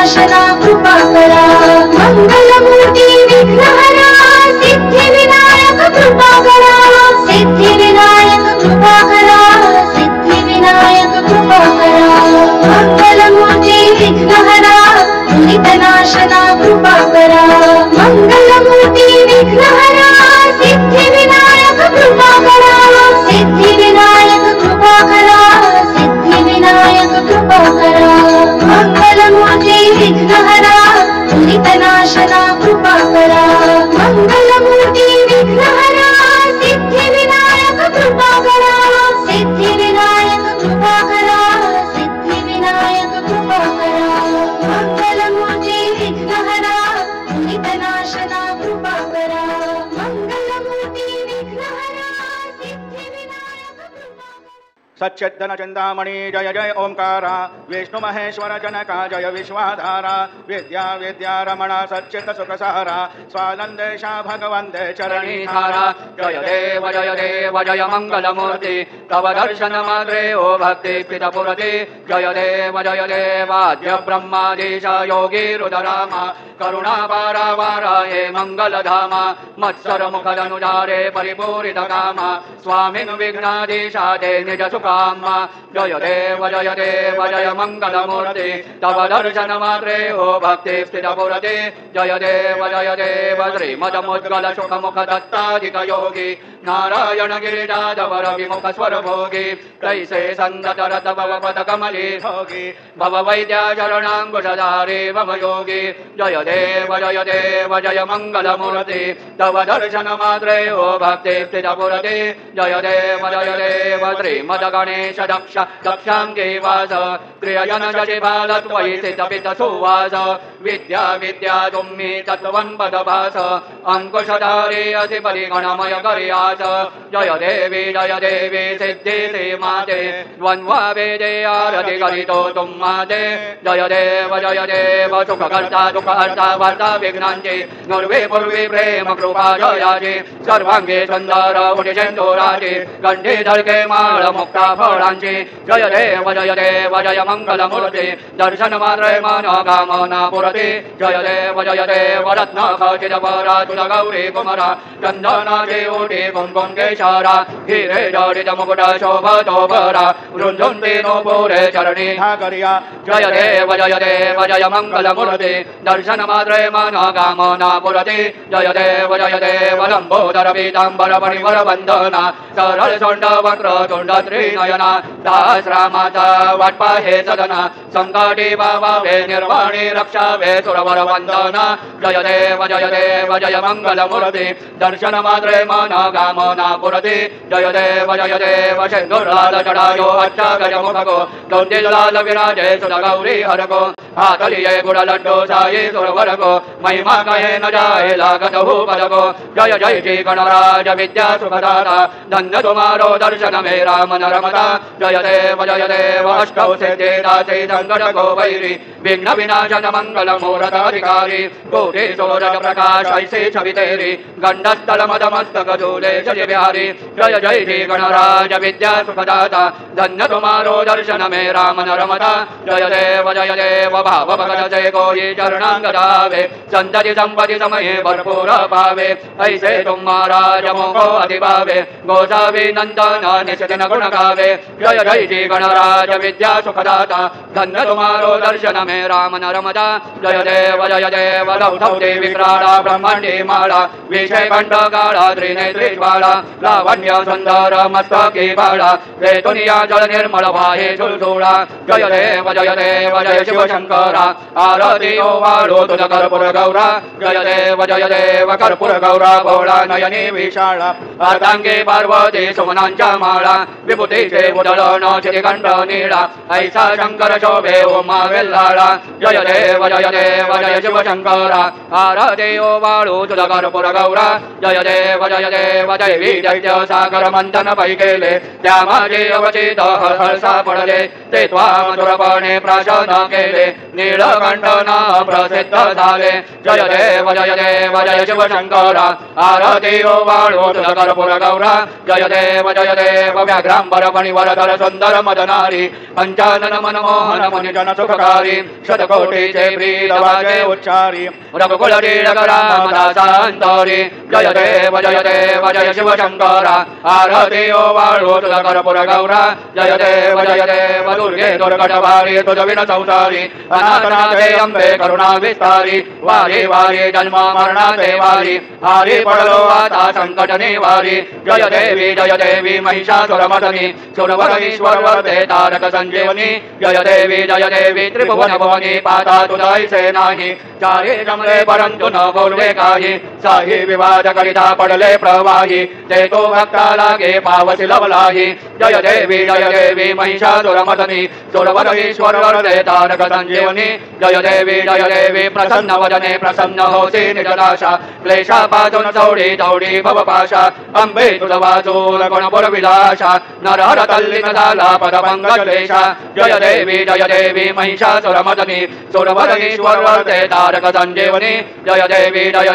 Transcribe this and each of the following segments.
विघ्ननाशना कृपाकरा मंगलमूर्ती विघ्नहरा सिद्धिविनायक कृपाकरा सिद्धिविनायक कृपाकरा सिद्धिविनायक कृपाकरा मंगलमूर्ती विघ्नहरा दुरितनाशना कृपाकरा मंगलमूर्ती विघ्नहरा सिद्धिविनायक कृपाकरा सिद्धिविनायक कृपाकरा सिद्धिविनायक कृपाकरा मंगलमूर्ती विघ्नहरा दुरितनाशना कृपाकरा मंगलमूर्ती विघ्नहरा सिद्धिविनायक कृपाकरा सिद्धिविनायक कृपाकरा सिद्धिविनायक कृपाकरा मंगलमूर्ती विघ्नहरा दुरितनाशना कृपाकरा मंगलमूर्ती विघ्नहरा सिद्धिविनायक कृपाकरा। सच्चिदन चिंतामणि जय जय ओंकारा विष्णु महेश्वर जनका जय विश्वाधारा विद्या विद्या रमण सच्चित सुखसारा स्वानंदेशा भगवंते चरणीधारा जय देव जय मंगलमूर्ति तव दर्शन मात्रे ओ भक्ति स्थितपुरति जय देव आद्य ब्रह्मादीश योगी रुद्रामा करुणापारा वाराहे मंगलधामा मत्सर मुखदनुजारे परिपूरित कामा स्वामिन् विघ्नाधीशाते निज सुकामा जय देव जय मंगलमूर्ति तव दर्शन मात्रे ओ भक्ति स्थितपुरति जय देव श्रीमदमुद्गल सुख मुख दत्ताधिक योगी नारायण गिरिजाधवर विमुख स्वर भोगी कैसे संदत रत भव पद कमली भोगी भव वैद्या शरणांकुशधारी भव योगी जय देव जय मंगलमूर्ति तव दर्शन मात्रे ओ भक्ति स्थितपुरति जय देव श्रीमद गणेश दक्षांगे वास क्रियन शशिबाल त्वयि सितपित सुवास विद्या तुम्ही तत्वन् पदभास अंकुशधारी असि परिगणमय कर्यास जय देवी सिद्धि माते द्वन्द्वा वेदे आरति करितो तुम माते जय देव सुखकर्ता दुःखहर्ता वार्ता विघ्नांचे गुर्वे पूर्वे प्रेम कृपा जयाचे सर्वांगे सुंदर उदिशेन्दुराचे कंठे धडके माळ मुक्ता फळांचे जय देव जय मंगलमूर्ति दर्शन मात्रे मनोकामना पुरते जय देव रत्न खचित परा तुल गौरी कुमरा चंदनाचे ओटे कुंकुम केशारा हिरे जडित मुकुट शोभतो परा वृंजुंते नोपुरे चरणी ठाकरिया जय देव जय मंगलमूर्ति दर्शन मात्रे मनोकामना पुरते जय देव लंबोदर पीतांबर परिवर वंदना सरल सोंड वक्र तुंड त्रिनयना सहस्रामाचा वाटपाहे सदना संकटी बाबावे निर्वाणी रक्षावे सुरवर वंदना जय देव जय मंगलमूर्ति दर्शन मात्रे मनोकामना पुरते जय देव सिंधुराल चढ़ायो अच्छा गज मुखको दौंदिलाल विराजे सुर गौरी हरको हाथलिये गुड़ लड्डू साये सुरवर को महिमा कहे न जाए लागत हो पद को जय श्री गणराज विद्या सुखदाता धन्य तुम्हारो दर्शन मेरा मन रमता जय देव अष्टौ सिद्धि दासे संकट को वैरी विघ्न विनाशन मंगल मूर्ताधिकारी कोटि सूरज प्रकाश ऐसे छवि तेरी गंडस्थल मदमस्तक झूले जय बिहारी जय श्री गणराज विद्या सुखदाता धन्य तुम्हारो दर्शन मेरा मन रमता जय देव भाव भगत जय कोई चरणांगदावे संतति संपत्ति समये भरपूर पावे ऐसे तुम महाराज मोको अधिभावे गोसावी नंदन निश्चिन गुण गावे जय श्री गणराज विद्या सुखदाता धन्य तुम्हारो दर्शन मेरा मन रमता जय देव लौथौ देवी विक्राड़ा ब्रह्मण्डी माला विषय कंठ गाढ़ा त्रिनेत्री ज्वाला लावण्य सुंदर मस्तकी बाला वेतुनिया जल निर्मल भाहे झुलझुला जय देव जय शिव शंकरा आरती ओ वालो तुझ कर्पूर गौरा जय देव कर्पूर गौरा भोळा नयनी विशाळा अर्धांगे पार्वती सुमनांच्या माळा विभूतीचे उदळण चितिकंठ नीळा ऐसा शंकर शोभे उमा वेल्लाळा जय देव जय शिव शंकरा आरती ओ वालो तुझ कर्पूर गौरा जय देव दैवी दैत्य सागर मंथन पै केले त्या माझे अवचित हळसा पडले ते त्वा मधुरपणे प्राशन केले नीलकंठ नाम प्रसिद्ध झाले जय देव जय शिव शंकरा आरती ओ वाळो तुझ कर्पूर गौरा जय देव व्याघ्रांबर फणिवरधर सुंदर मदनारी पंचानन मनमोहन मुनि जन सुखकारी शतकोटी जय प्रीतवाजे उच्चारी रघुकुल राम दासांतरी जय देव जय शिव शंकर आरती ओ वाळू तुझ कर्पूर गौरा जय देव दुर्गे दुर्गटवारी तुझ विन संसारी अनाथनाथे अंबे करुणा विस्तारी वारी वारी जन्म मरणाचे वारी हारी पडलो आता संकट निवारी जय देवी महिषासुरमर्दिनी सुरवरईश्वर वरदे तारक संजीवनी जय देवी त्रिभुवन भुवनी पाता तुझैसे नाही चारे जमले परंतु न बोलवे काही साही विवाद करिता पडले प्रवाही ते तो भक्ता लागे पावसी लवलाही जय देवी महिषासुरमर्दिनी सुरवरईश्वर वरदे तारक संजीवनी जय देवी प्रसन्न वदने प्रसन्न होसी निजनाशा क्लेशा पाजून चौडी चौडी भवपाशा अंबे तुझ वाचून गुणपुर विलाशा नरहर तल्लीन झाला पदपंकलेशा जय देवी महिषासुरमर्दिनी सुरवरईश्वर वरदे तारक संजीवनी जय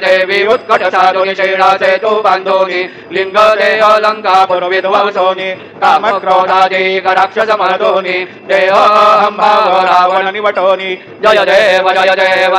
देवी उत्कट साधुनी शैलासे तू बांधोनी लिंग देह लंका पूर्विध्वंसोनी काम क्रोधादी राक्षस मर्दोनी देह भाव रावण निवटोनी जय देव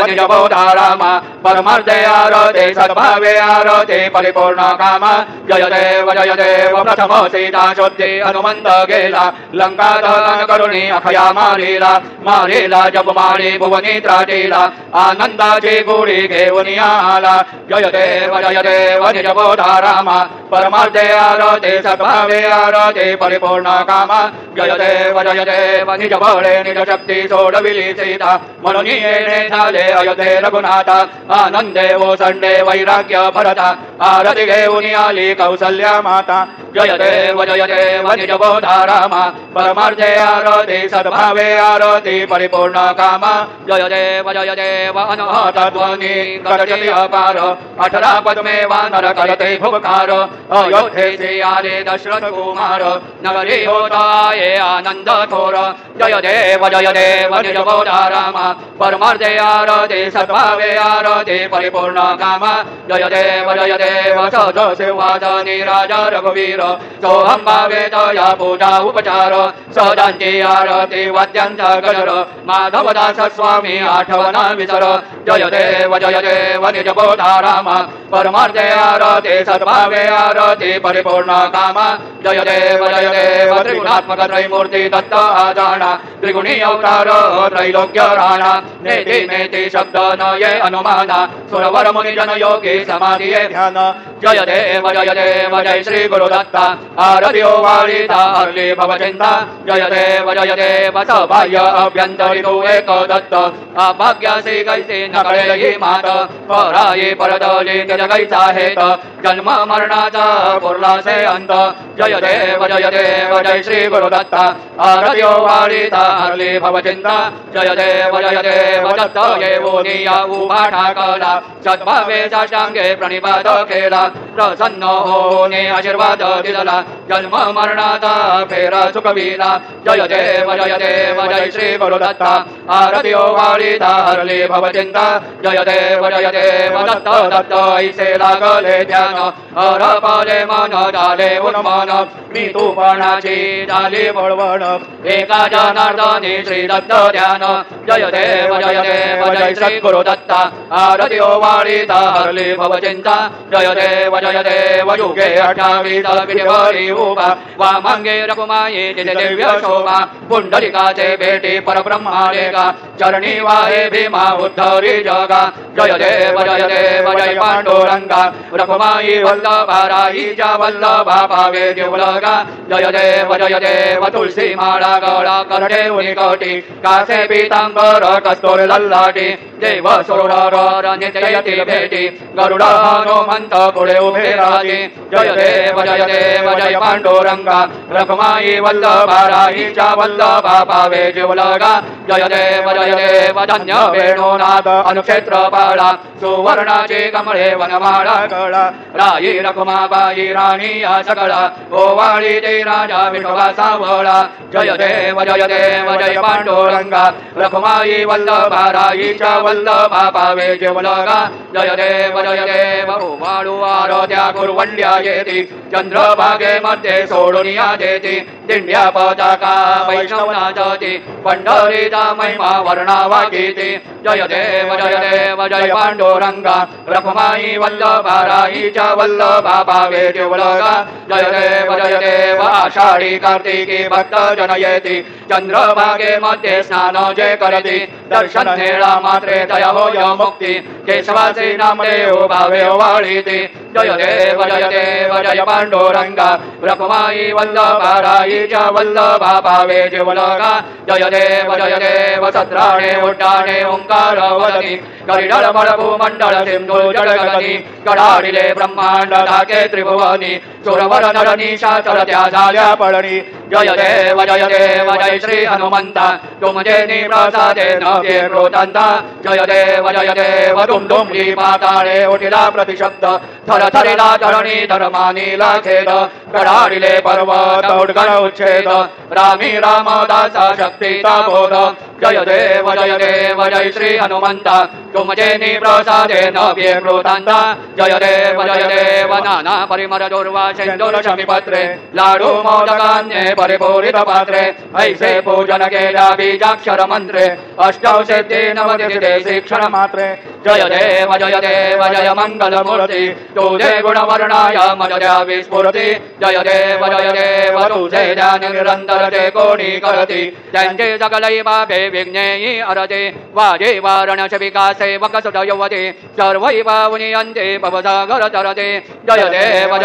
निज बोधा रामा परमार्थे आरते सद्भावे आरते परिपूर्ण कामा जय देव प्रथम सीता शुद्धि हनुमंत गेला लंका दहन करुणी अखया मारिला जप मारी भुवनी त्राटीला आनंदाची गोडी घेऊन आला जय देव निज बोधा रामा परमार्थे आरते सद्भावे आरते परिपूर्ण कामा जय देव निज बळे निज शक्ती सोडविली सीता म्हणून येणे झाले अयोध्ये रघुनाथा आनंदे ओसंडे वैराग्य भरता आरती घेऊन आली कौसल्या माता जय देव निज बोधा रामा परमार्थे आरते सद्भावे आरते परिपूर्ण कामा जय देव अनहत ध्वनी करजति अपार 18 पद्मे वानर करते भुवकार अयोध्येचे आले दशरथ कुमार नगरी होता ये आनंद थोर जय देव निज बोधा रामा परमार्थे आरते सद्भावे आरते परिपूर्ण कामा जय देव सज सिंहासनी राजा रघुवीर सोहम भावे तया पूजा उपचार सदांची आरती वाद्यांच गजर माधवदास स्वामी आठवना विसर जय देव निज बोधा रामा परमार्थे आरते सद्भावे आरते परिपूर्ण कामा जय देव त्रिगुणात्मक त्रैमूर्ति दत्त आजाना त्रिगुणी अवतार त्रैलोक्य राणा नेति शब्द न ये अनुमाना सुरवर मुनि जन योगी समाधि ध्यान जय देव जय श्री गुरुदत्ता आरती ओ वारिता हरली भवचिंता जय देव सबाह्य अभ्यंतरितो एक दत्त अभाग्यासी कैसे नकळे ही मात पराये परदली निज कैसा हेत जन्म मरणाचा पुरलासे अंत जय देव जय श्री गुरुदत्ता आरती ओ वारिता हरली भवचिंता जय देव दत्त येवोनिया उभा ठाकला सद्भावे साष्टांगे प्रणिपात केला प्रसन्न होने आशीर्वाद दिला जन्म मरणाचा फेरा चुकविला जय देव जय श्री गुरुदत्ता आरती ओ वारिता हरली भवचिंता जय देव दत्त ऐसे लागले ध्यान हरपले मन झाले उन्मन मी तूपणाची झाली वळवण एका जनार्दनी श्री दत्त ध्यान जय देव जय श्री गुरुदत्ता आरती ओ वारिता हरली भवचिंता जय देव युगे 28 विधिवरी उभा वामांगे रघुमाये तिथे दिव्य शोभा पुंडलिकाचे भेटी परब्रह्मालेगा चरणी वाहे भीमा उद्धरी जगा जय देव जय पांडुरंगा रघुमाई वल्लभा राईच्या वल्लभा पावे देवलगा जय देव तुलसी माळा गळा करते उनिकटी कासे पीतांबर कस्तूर लल्लाटी देव सुरर नित्ययतील भेटी गरुड हनुमंत पुढे उभे राजे जय देव जय पांडुरंगा रखमाई वल्लभा राईच्या वल्लभा पावे जीवलगा जय देव धन्य वेणुनाथ अनुक्षेत्र बाळा सुवर्णाचे कमळे वनमाळा गळा राई रखुमाबाई राणी या सगळा ओवाळी ते राजा विठोबा सावळा जय देव जय पांडुरंगा रखुमाई वल्लभा राईच्या वल्लभा पावे जीवलगा जय देव ओवाळू आरत्या कुर्वण्या येति चंद्रभागे मध्ये सोडून याजेति दिंड्या पताका वैष्णव नाचति पंढरीचा महिमा वर्णावाकीति जय देव जय पांडुरंगा रखुमाई वल्लभा राईच्या वल्लभा भावे देवलगा जय देव आषाढी कार्तिकी भक्त जन येति चंद्रभागे मध्ये स्नान जे करति दर्शन हेळा मात्रे दया होय मुक्ती केशवाचे नामदेव भावे वाळीति जय देव जय पांडुरंगा रखुमाई वल्लभा राईच्या वल्लभा भावे देवलगा जय देव सत्राणे उड्डाणे ओंकार वदनी गरिडळ भूमंडळ सिंधू जडगगनी गडाडिले ब्रह्मांड धाके त्रिभुवनी सुरवर नर निशाचर त्या झाल्या पळणी जय देव जय श्री हनुमंता तुमजे निप्रसादे नव्ये क्रोधांता जय देव दुमदुमली पाताळे उठिला प्रतिशब्द थरथरिला धरणी धर्मानीला खेद गडाडिले पर्वत उद्गण उच्छेद रामी रामदासा शक्तीचा बोध जय देव जय श्री हनुमंता तुमजे निप्रसादे नव्ये क्रोधांता जय देव नाना परिमल दुर्वा सिंधूर शमीपत्रे लाडू मोदकान्ये परिपूरित पात्रे ऐसे पूजन केल्या बीजाक्षर मंत्रे अष्टौ सिद्धि नवतिथे शिक्षण मात्रे जय देव जय मंगल मूर्ती तुझे गुणवर्णाय मजया विस्फुरती जय देव तुझे ध्यान निरंतर ते कोणी करती त्यांचे सकलही बाबे विघ्नेयी अरते वाजे वारणश विकासे वकसुत युवते सर्वै पावनी अंते भवसागर तरते जय देव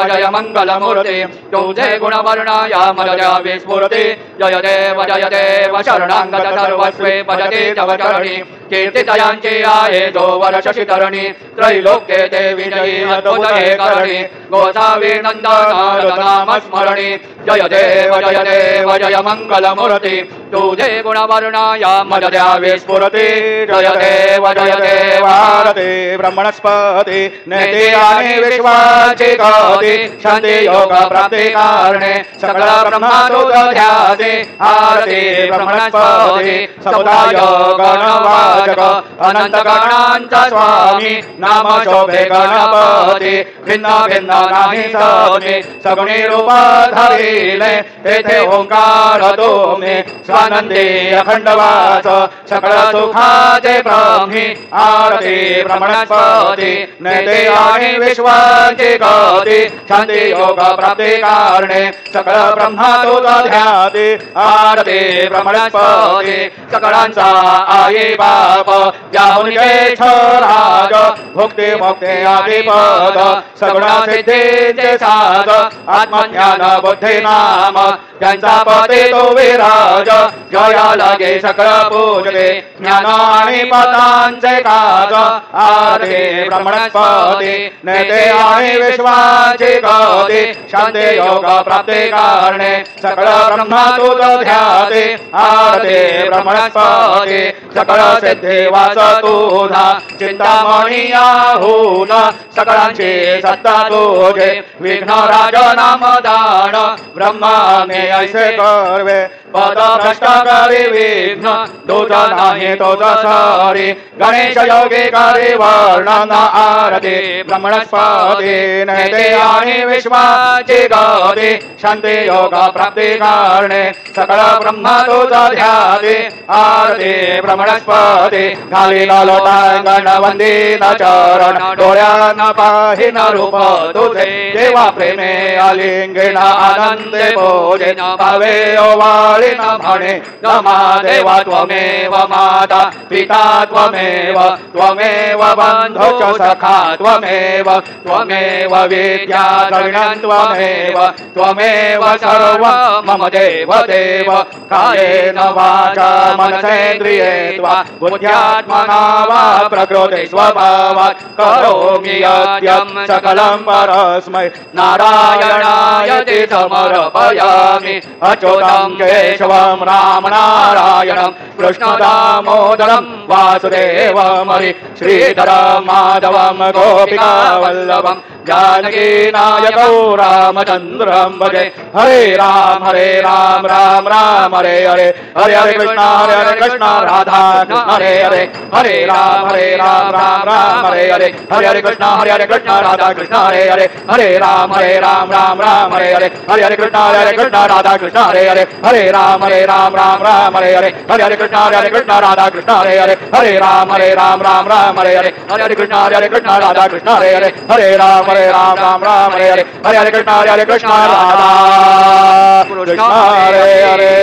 जय मंगल मूर्ती तुझे गुणवर्णाय मजया विस्फुरती जय देव शरणांगत सर्वस्वे भजते तव चरणी कीर्तितयांची आहे जो वर्ष शितरणी त्रैलोक्ये ते विजयी अद्भुत हे करणी गोसावी नंदन नाम स्मरणी जय देव जय मंगल मूर्ती तुझे गुणवर्णाय मजया विस्फुरती जय देव भारते ब्रह्मणस्पती नेते आणि विश्वाची गती शांती योग प्राप्ती कारणे सकळ ब्रह्मानुध्याते आरती ब्रह्मणस्पती समुदाय गणवाचक अनंत गणांचा स्वामी नाम शोभे गणपती भिन्न भिन्न नाही समी सगुणी रूप धरिले तेथे ओंकार तुम्ही स्वानंदी अखंडवास सकळ सुखाचे ब्रह्मी आरती ब्रह्मणस्पती नेते आणि विश्वाची गती शांती योग प्राप्ती कारणे सकळ ब्रह्मानुध्याते आरती ब्रह्मणस्पती सकळांचा आई बाप ज्याहून राज भुक्ती मुक्ती आदिपद सगुण सिद्धीचे साध आत्मज्ञान बुद्धी नाम त्यांचा पती तो विराज जया लागे सकळ पूजते ज्ञान आणि पदांचे काज आरती ब्रह्मणस्पती नेते आणि विश्वाची गती शांती योग प्राप्ती कारणे सकळ ब्रह्मानुध्याते आरती ब्रह्मणस्पती सकळ सिद्धी वास तुझा चिंतामणी आहून सकळांची सत्ता तुझे विघ्न राज नामदान ब्रह्माने ऐसे करवे पद भ्रष्ट करी विघ्न तुझ नाही तुझ सारी गणेश योगी करी वर्णन आरती ब्रह्मणस्पती नेते आणि विश्वाची गती शांती योग प्राप्ती कारणे सकळ ब्रह्म तुझ ध्याते आरती ब्रह्मणस्पती घालीन लोटांगण वंदिन चरण डोळ्यान पाहिन रूप तुझे देवा प्रेमे आलिंगेन आनंदे पूजेन भावे ओवाळीन म्हणे नमा देवा त्वमेव माता पिता त्वमेव बंधो च सखा त्वमेव विद्या द्रविणं त्वमेव सर्व मम देव कायेन वाचा मनसेन्द्रिये त्वा बुद्ध्यात्मना वा प्रकृते स्वभावात् करोमि यद्यं सकलं परस्मै नारायणाय ते समर्पयामि अच्युतं केशवं राम नारायणं कृष्णदामोदरं वासुदेवं हरि श्रीधरं माधवं गोपिकावल्लभं जानकीनायकौ रामचन्द्रं भजे हरे राम राम राम हरे हरे हरे हरे कृष्ण राधा हरे हरे हरे राम राम राम हरे हरे हरे हरे कृष्ण राधा कृष्ण हरे राम राम राम हरे हरे कृष्ण राधा कृष्ण हरे राम राम हरे हरे कृष्ण राधा कृष्ण हरे राम राम हरे कृष्ण राधा कृष्ण हरे राम राम हरे कृष्ण राधा कृष्ण हरे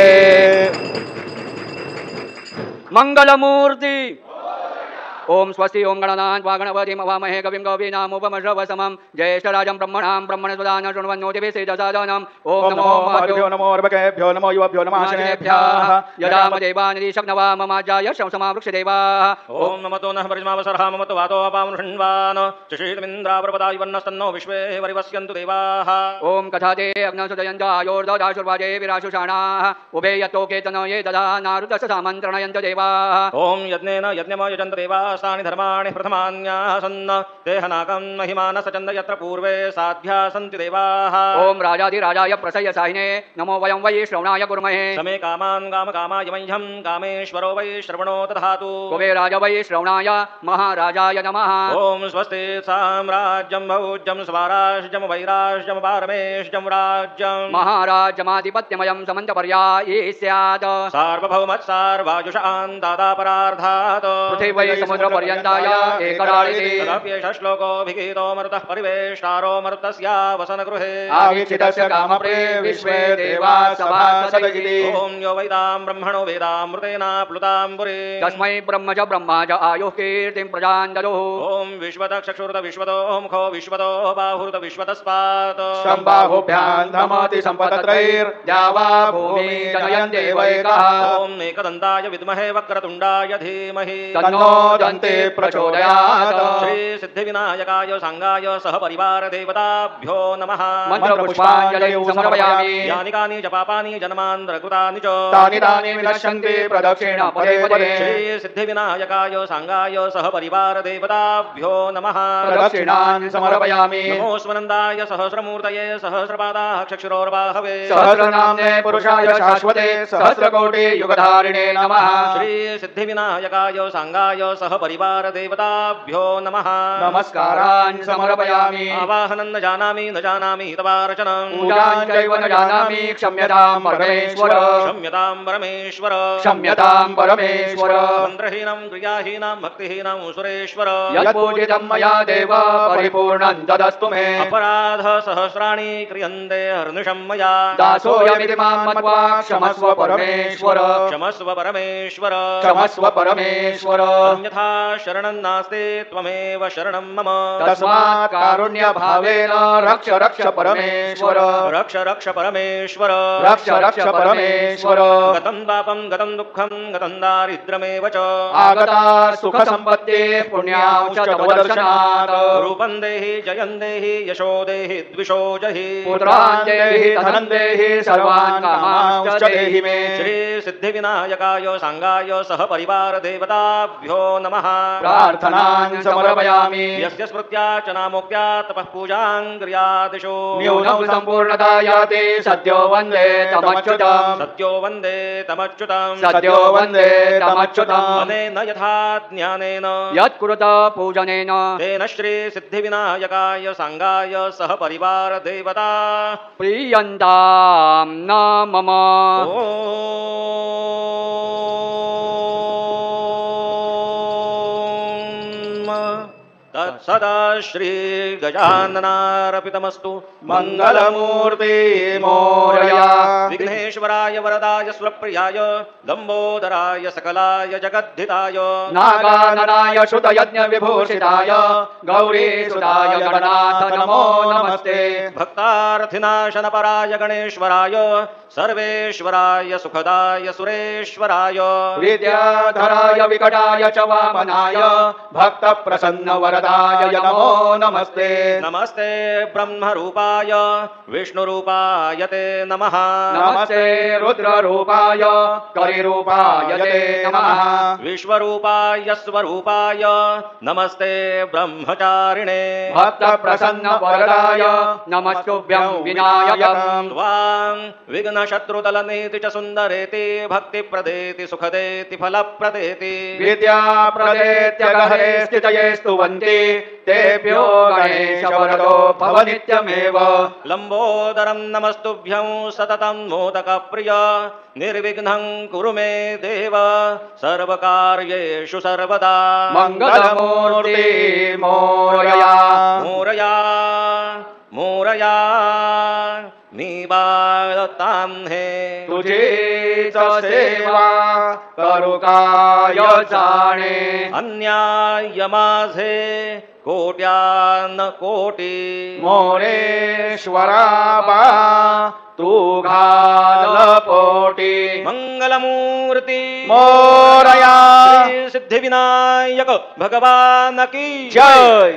मंगलमूर्ति ओम स्वस्ति ओम गणनान् गणपतिं हवामहे कविं कवीनामुपमश्रवसमं ज्येष्ठराजं ब्रह्मणां ब्रह्मणस्पदान शृण्वन्नोतिभिः सेदसादनम् ओम नमो मातृभ्यो नमो अर्भकेभ्यो नमो युवभ्यो नमः आशनेभ्यः यदाम देवानिधिशक्नवा ममाजाय शंसमावृक्षदेवाः ओम नमतो नः परिज्मावसरः ममतो वातो अपामनुषण्वान् चशीलमिन्द्रावृपदायुवन्नस्तन्नो विश्वे वरिवस्यन्तु देवाः ओम कथाते अग्नसुदयन्तायोर्ददाशुर्वाजे विराशुषाणाः उभे यत्तोकेतन ये ददा नारुतस्य सामन्त्रणयन्त देवाः ओम यज्ञेन यज्ञमयजन्त देवास्तानि धर्माणि प्रथमान्यासन् देहनाकं महिमान सचन्द यत्र पूर्वे साध्या सन्ति देवाः ओम राजाधिराजाय प्रसय्य साहिने नमो वयं वै श्रवणाय कुर्महे समे कामान् कामकामाय मह्यं कामेश्वरो वै श्रवणो दधातु कुबेराज वै श्रवणाय महाराजाय नमः ओम स्वस्ति साम्राज्यं भौज्यं स्वराज्यं वैराज्यं पारमेश्यं राज्यं महाराजमाधिपत्यमयं समन्तपर्यायी स्यात् सार्वभौमत्सार्वायुषान् दादापरार्धात् पृथिवी समुद्रपर्यन्ताय एकराळिति तदप्येष श्लोकोऽभिगीतो मरुतः परिवेष्टारो मरुतस्य वसनगृहे आवीक्षितस्य कामप्रे विश्वे देवाः सभासद इति ॐ यो वैदां ब्रह्मणो वेदामृतेन प्लुतां पुरे तस्मै ब्रह्म च ब्रह्मा च आयुः कीर्तिं प्रजान् ददुः ॐ विश्वतः चक्षुर्त विश्वतो मुखो विश्वतो बाहुर्त विश्वतस्पात् सम्बाहुभ्यां नमति सम्पतत्रैर्द्यावा भूमि जनयन् देवैकः ॐ एकदन्ताय विद्महे वक्रतुण्डाय धीमहि तन्नो दन्ते प्रचोदयात् श्री सिद्धिविनायकाय सांगाय सह परिवार देवताभ्यो नमः मन्त्रपुष्पाञ्जलिं समर्पयामि यानि कानि च पापानि जन्मान्तरकृतानि च तानि तानि विनश्यन्ति प्रदक्षिण पदे पदे श्री सिद्धिविनायकाय सांगाय सह परिवार देवताभ्यो नमः प्रदक्षिणान् समर्पयामि नमोऽस्मनन्दाय सहस्रमूर्तये सहस्रपादाः चक्षुरोर्बाहवे सहस्रनाम्ने पुरुषाय शाश्वते सहस्रकोटि युगधारिणे नमः श्री सिद्धिविनायकाय सांगाय सह परिवार देवताभ्यो नमः नमस्कारान् समर्पयामि आवाहनं न जानामि तवार्चनं पूजां चैव न जानामि क्षम्यतां परमेश्वर क्षम्यतां परमेश्वर क्षम्यतां परमेश्वर मन्त्रहीनं क्रियाहीनं भक्तिहीनं सुरेश्वर यत्पूजितं मया देव परिपूर्णं तदस्तु मे अपराध सहस्राणि क्रियन्ते हर्निशं मया दासोऽयमिति मां मत्वा क्षमस्व परमेश्वर क्षमस्व परमेश्वर क्षमस्व परमेश्वर अन्यथा शरणं नास्ति त्वमेव शरणं मम तस्मात् कारुण्यभावेन रक्ष रक्ष परमेश्वर रक्ष रक्ष परमेश्वर रक्ष रक्ष परमेश्वर गतं पापं गतं दुःखं गतं दारिद्र्यमेव च आगता सुख सम्पत्तेः पुण्यां च तव दर्शनात् रूपं देहि जयं देहि यशो देहि द्विषो जहि पुत्रान् देहि धनं देहि सर्वान् कामांश्च देहि मे श्री सिद्धिविनायकाय सांगाय सह परिवार देवताभ्यो नमः प्रार्थनान् समर्पयामि यस्य स्मृत्या च नामोक्त्या तपः पूजां क्रियादिशो न्यूनं सम्पूर्णता याति सद्यो वन्दे तमच्युतम् सत्यो वन्दे तमच्युतं सद्यो वन्दे तमच्युतम् अनेन यथा ज्ञानेन यत्कुरुत पूजनेन तेन श्री सिद्धिविनायकाय सांगाय सह परिवार देवता प्रीयन्तां न मम तत्सदा श्री गजाननार्पितमस्तु मङ्गलमूर्ते मोरया विघ्नेश्वराय वरदाय स्वप्रियाय लम्बोदराय सकलाय जगद्धिताय नागाननाय श्रुतयज्ञविभूषिताय गौरीसुताय गणनाथ नमो नमस्ते भक्तार्थिनाशनपराय गणेश्वराय सर्वेश्वराय सुखदाय सुरेश्वराय विद्याधराय विकटाय च वामनाय भक्तप्रसन्नवरदाय नमो नमस्ते नमस्ते ब्रह्मरूपाय विष्णुरूपाय ते नमः नमस्ते रुद्ररूपाय करिरूपाय ते नमः विश्वरूपाय स्वरूपाय नमस्ते ब्रह्मचारिणे भक्तप्रसन्नवरदाय नमस्तुभ्यं विनायकम् त्वां विघ्नशत्रुदलनेति च सुन्दरेति भक्तिप्रदेति सुखदेति फलप्रदेति विद्याप्रदेत्य गहरे स्थितये स्तुवन्ति मूर्ती तेभ्यो गणेश वरदो भव नित्यमेव लंबोदरं नमस्तुभ्यं सततं मोदकप्रिय निर्विघ्नं कुरु मे देव सर्वकार्येषु सर्वदा मंगलमूर्ती मोरया मोरया मोरया मी बाळतां हे तुझीच सेवा करू काय जाणे अन्याय माझे कोट्यान कोटी मोरेश्वरा बा तू घाल पोटी मंगलमूर्ती मोरया श्री सिद्धिविनायक भगवान की जय